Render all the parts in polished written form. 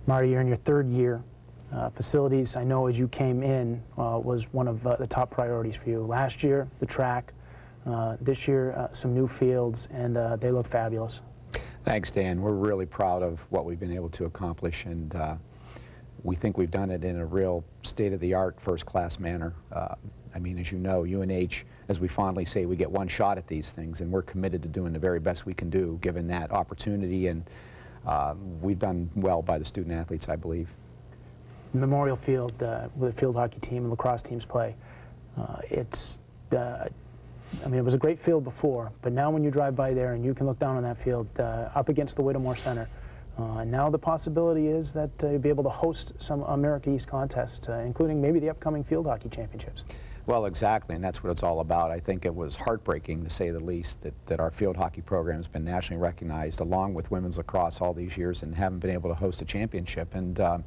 Marty, you're in your third year. Facilities, I know as you came in, was one of the top priorities for you. Last year, the track. This year, some new fields, and they look fabulous. Thanks, Dan. We're really proud of what we've been able to accomplish, and we think we've done it in a real state-of-the-art, first-class manner. I mean, as you know, UNH, as we fondly say, we get one shot at these things, and we're committed to doing the very best we can do, given that opportunity, and we've done well by the student-athletes, I believe. Memorial Field, where the field hockey team and lacrosse teams play, I mean, it was a great field before, but now when you drive by there and you can look down on that field up against the Whittemore Center, now the possibility is that you'll be able to host some America East contests, including maybe the upcoming field hockey championships. Well, exactly, and that's what it's all about. I think it was heartbreaking, to say the least, that our field hockey program has been nationally recognized, along with women's lacrosse, all these years, and haven't been able to host a championship. And to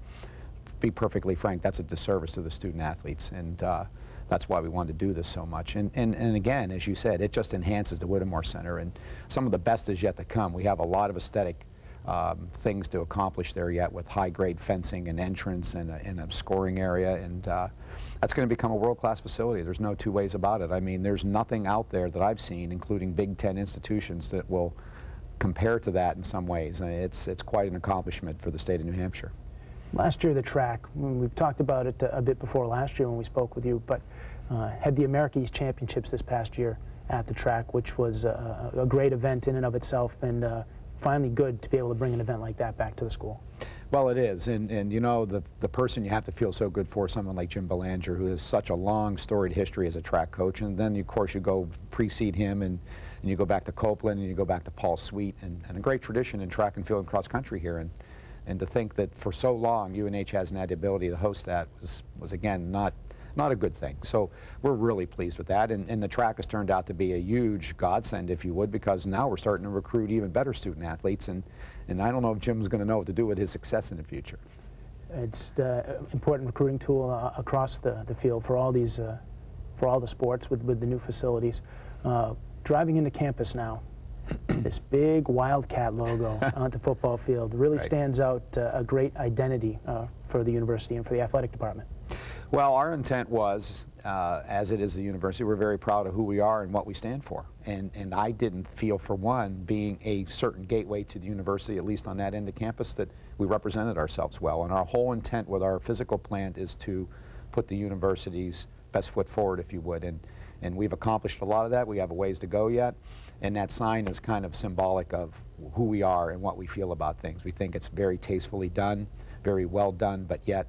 be perfectly frank, that's a disservice to the student-athletes, and that's why we wanted to do this so much. And again, as you said, it just enhances the Whittemore Center, and some of the best is yet to come. We have a lot of aesthetic things to accomplish there yet, with high-grade fencing and entrance and a scoring area, and that's going to become a world-class facility. There's no two ways about it. I mean, there's nothing out there that I've seen, including Big Ten institutions, that will compare to that in some ways. And it's quite an accomplishment for the state of New Hampshire. Last year, the track, we've talked about it a bit before last year when we spoke with you, but had the America East Championships this past year at the track, which was a great event in and of itself, and finally good to be able to bring an event like that back to the school. Well, it is, and you know, the person you have to feel so good for, someone like Jim Belanger, who has such a long storied history as a track coach, and then of course you go precede him, and you go back to Copeland, and you go back to Paul Sweet, and a great tradition in track and field and cross country here, and to think that for so long UNH hasn't had the ability to host that was again not a good thing. So we're really pleased with that, and the track has turned out to be a huge godsend, if you would, because now we're starting to recruit even better student athletes, and I don't know if Jim's going to know what to do with his success in the future. It's an important recruiting tool across the field for all these for all the sports with the new facilities. Driving into campus now, this big Wildcat logo on the football field really Right. stands out, a great identity for the university and for the athletic department. Well, our intent was, as it is the university, we're very proud of who we are and what we stand for. And I didn't feel, for one, being a certain gateway to the university, at least on that end of campus, that we represented ourselves well. And our whole intent with our physical plant is to put the university's best foot forward, if you would. And we've accomplished a lot of that. We have a ways to go yet. And that sign is kind of symbolic of who we are and what we feel about things. We think it's very tastefully done, very well done, but yet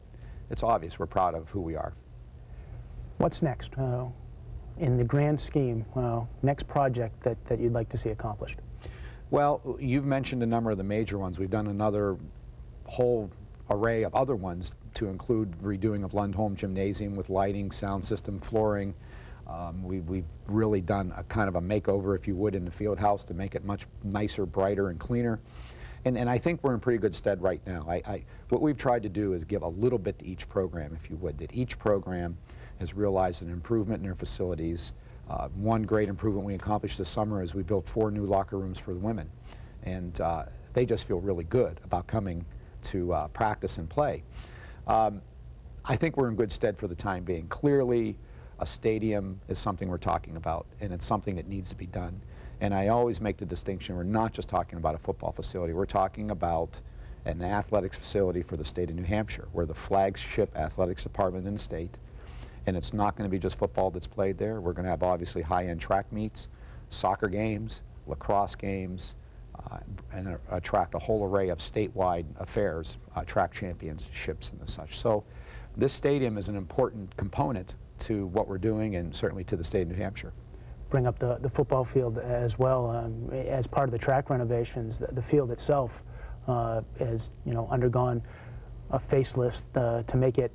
it's obvious we're proud of who we are. What's next in the grand scheme, next project that you'd like to see accomplished? Well, you've mentioned a number of the major ones. We've done another whole array of other ones, to include redoing of Lundholm Gymnasium with lighting, sound system, flooring. We've really done a kind of a makeover, if you would, in the field house to make it much nicer, brighter, and cleaner. And I think we're in pretty good stead right now. What we've tried to do is give a little bit to each program, if you would, that each program has realized an improvement in their facilities. One great improvement we accomplished this summer is we built 4 new locker rooms for the women. And they just feel really good about coming to practice and play. I think we're in good stead for the time being. Clearly, a stadium is something we're talking about, and it's something that needs to be done. And I always make the distinction, we're not just talking about a football facility, we're talking about an athletics facility for the state of New Hampshire. We're the flagship athletics department in the state, and it's not going to be just football that's played there. We're going to have obviously high-end track meets, soccer games, lacrosse games, and attract a whole array of statewide affairs, track championships and such. So this stadium is an important component to what we're doing, and certainly to the state of New Hampshire. Bring up the football field as well. As part of the track renovations, the field itself has undergone a facelift to make it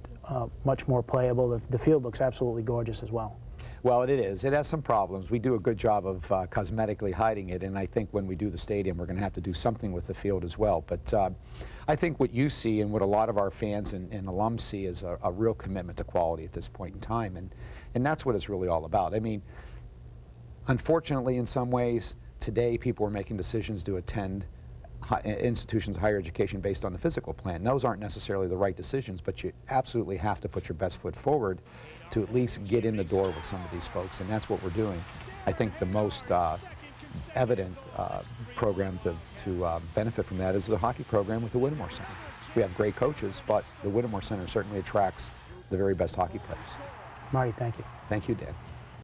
much more playable. The field looks absolutely gorgeous as well. Well, it is. It has some problems. We do a good job of cosmetically hiding it, and I think when we do the stadium, we're going to have to do something with the field as well. But I think what you see and what a lot of our fans and alums see is a real commitment to quality at this point in time, and that's what it's really all about. I mean, unfortunately, in some ways, today people are making decisions to attend institutions of higher education based on the physical plan. Those aren't necessarily the right decisions, but you absolutely have to put your best foot forward to at least get in the door with some of these folks, and that's what we're doing. I think the most evident program to benefit from that is the hockey program with the Whittemore Center. We have great coaches, but the Whittemore Center certainly attracts the very best hockey players. Marty, thank you. Thank you, Dan.